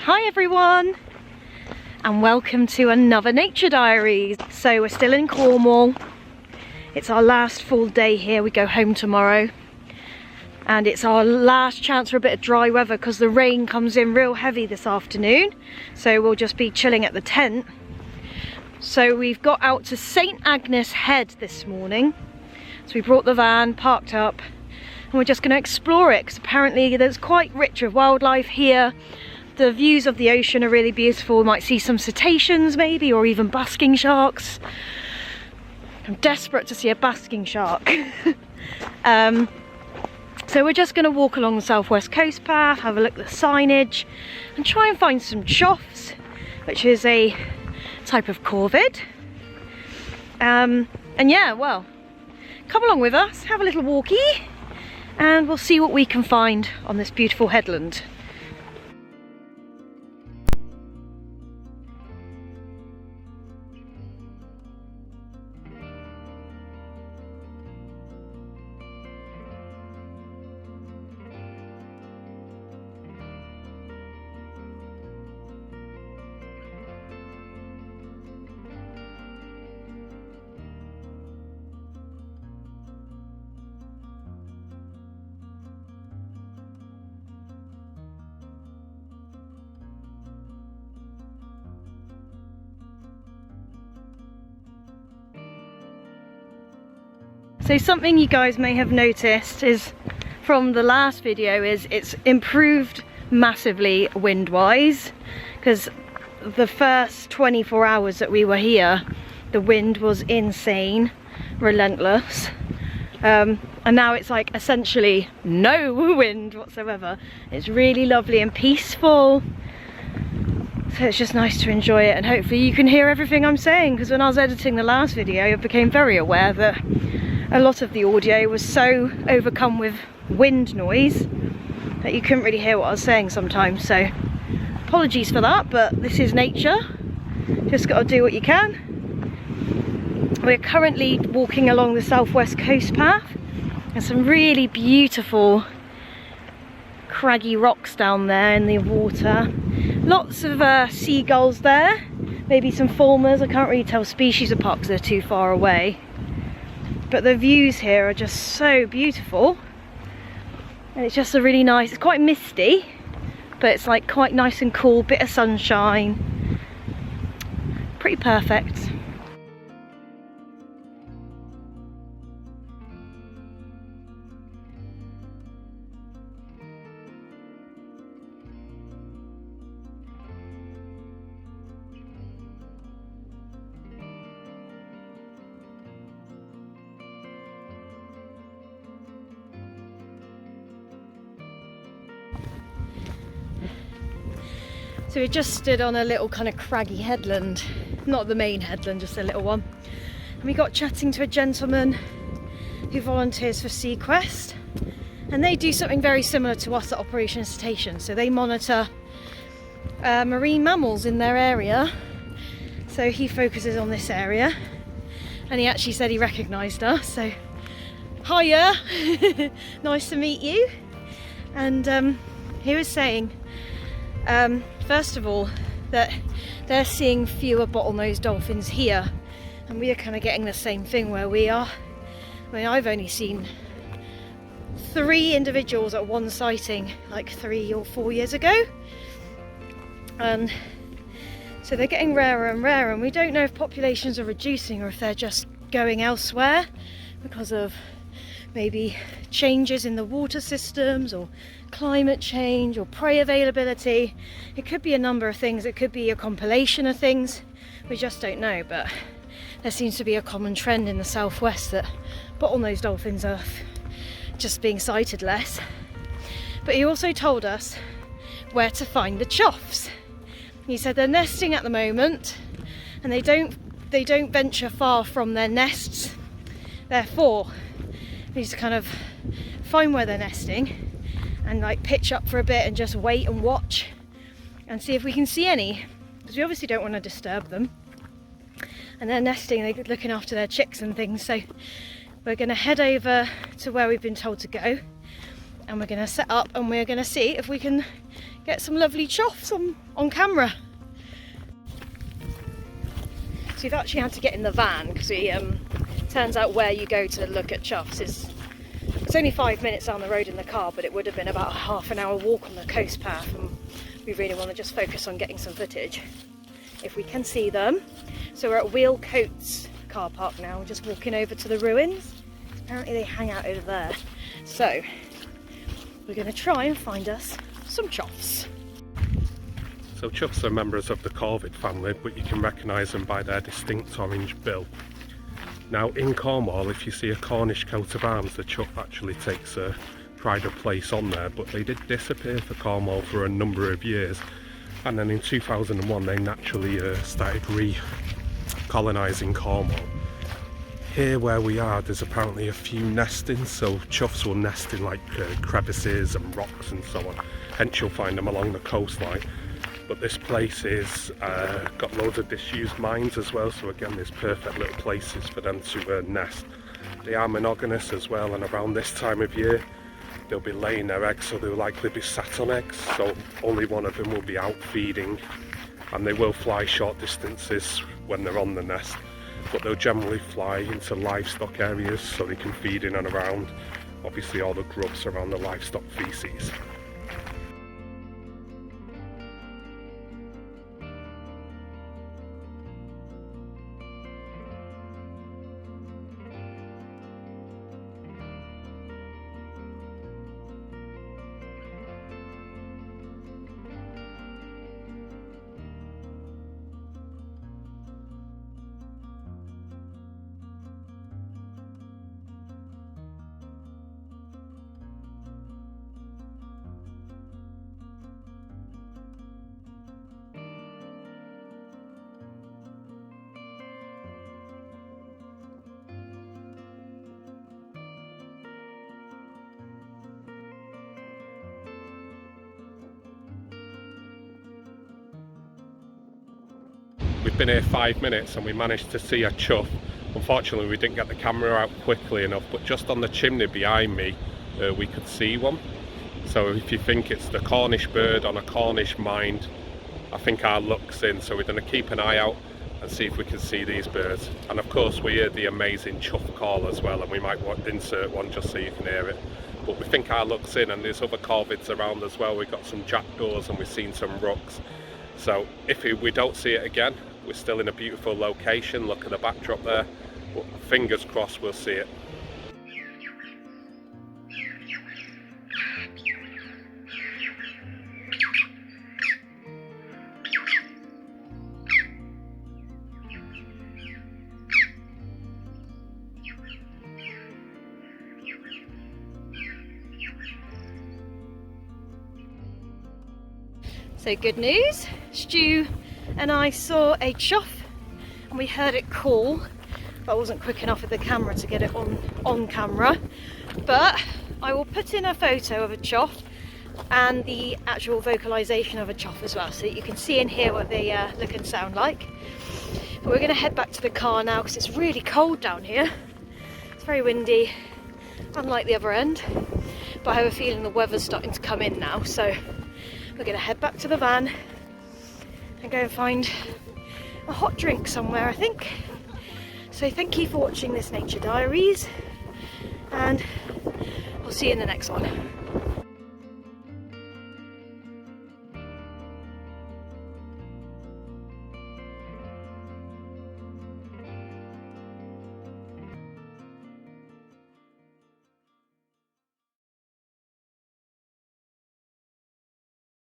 Hi everyone, and welcome to another Nature Diaries. So we're still in Cornwall. It's our last full day here. We go home tomorrow. And it's our last chance for a bit of dry weather because the rain comes in real heavy this afternoon. So we'll just be chilling at the tent. So we've got out to St Agnes Head this morning. So we brought the van, parked up, and we're just going to explore it because apparently there's quite rich with wildlife here. The views of the ocean are really beautiful. We might see some cetaceans maybe, or even basking sharks. I'm desperate to see a basking shark. So we're just going to walk along the southwest coast path, have a look at the signage, and try and find some choughs, which is a type of corvid. And yeah, well, come along with us, have a little walkie, and we'll see what we can find on this beautiful headland. So something you guys may have noticed is from the last video is it's improved massively wind-wise, because the first 24 hours that we were here the wind was insane, relentless, and now it's like essentially no wind whatsoever. It's really lovely and peaceful, so it's just nice to enjoy it, and hopefully you can hear everything I'm saying, because when I was editing the last video I became very aware that a lot of the audio was so overcome with wind noise that you couldn't really hear what I was saying sometimes, so apologies for that, but this is nature, just got to do what you can. We're currently walking along the southwest coast path. There's some really beautiful craggy rocks down there in the water, lots of seagulls there, maybe some fulmars. I can't really tell species apart because they're too far away. But the views here are just so beautiful, and it's just a really nice, it's quite misty, but it's like quite nice and cool, bit of sunshine, pretty perfect. So we just stood on a little kind of craggy headland, not the main headland, just a little one. And we got chatting to a gentleman who volunteers for Seaquest. And they do something very similar to us at Operation Cetacean. So they monitor marine mammals in their area. So he focuses on this area. And he actually said he recognised us. So, hiya, nice to meet you. And he was saying, first of all, that they're seeing fewer bottlenose dolphins here, and we are kind of getting the same thing where we are. I mean, I've only seen 3 individuals at one sighting like 3 or 4 years ago, and so they're getting rarer and rarer, and we don't know if populations are reducing or if they're just going elsewhere because of maybe changes in the water systems or climate change or prey availability. It could be a number of things, it could be a compilation of things, we just don't know, but there seems to be a common trend in the southwest that bottlenose dolphins are just being sighted less. But he also told us where to find the choughs. He said they're nesting at the moment and they don't venture far from their nests, therefore we need to kind of find where they're nesting and like pitch up for a bit and just wait and watch and see if we can see any, because we obviously don't want to disturb them, and they're nesting, they're looking after their chicks and things. So we're going to head over to where we've been told to go, and we're going to set up and we're going to see if we can get some lovely choughs on camera. So we've actually had to get in the van because we turns out where you go to look at choughs is, it's only 5 minutes down the road in the car, but it would have been about a half-an-hour walk on the coast path, and we really want to just focus on getting some footage if we can see them. So we're at Wheel Coats car park now, we're just walking over to the ruins. Apparently they hang out over there, so we're going to try and find us some choughs. So choughs are members of the corvid family, but you can recognise them by their distinct orange bill. Now in Cornwall, if you see a Cornish coat of arms, the chough actually takes a pride of place on there, but they did disappear for Cornwall for a number of years, and then in 2001 they naturally started re-colonising Cornwall. Here where we are, there's apparently a few nestings, so choughs will nest in like crevices and rocks and so on, hence you'll find them along the coastline. But this place is got loads of disused mines as well, so again there's perfect little places for them to nest. They are monogamous as well, and around this time of year they'll be laying their eggs, so they'll likely be sat on eggs, so only one of them will be out feeding, and they will fly short distances when they're on the nest, but they'll generally fly into livestock areas so they can feed in and around obviously all the grubs around the livestock feces. We've been here 5 minutes and we managed to see a chough. Unfortunately we didn't get the camera out quickly enough, but just on the chimney behind me we could see one. So if you think it's the Cornish bird on a Cornish mind, I think our luck's in, so we're going to keep an eye out and see if we can see these birds. And of course we hear the amazing chough call as well, and we might insert one just so you can hear it. But we think our luck's in, and there's other corvids around as well. We've got some jackdaws and we've seen some rooks. So if we don't see it again, we're still in a beautiful location. Look at the backdrop there, but fingers crossed we'll see it. So good news, Stu and I saw a chough and we heard it call, but I wasn't quick enough with the camera to get it on camera. But I will put in a photo of a chough and the actual vocalization of a chough as well, so that you can see and hear what they look and sound like. But we're going to head back to the car now because it's really cold down here. It's very windy, unlike the other end, but I have a feeling the weather's starting to come in now, so we're going to head back to the van and go and find a hot drink somewhere, I think. So thank you for watching this Nature Diaries, and I'll see you in the next one.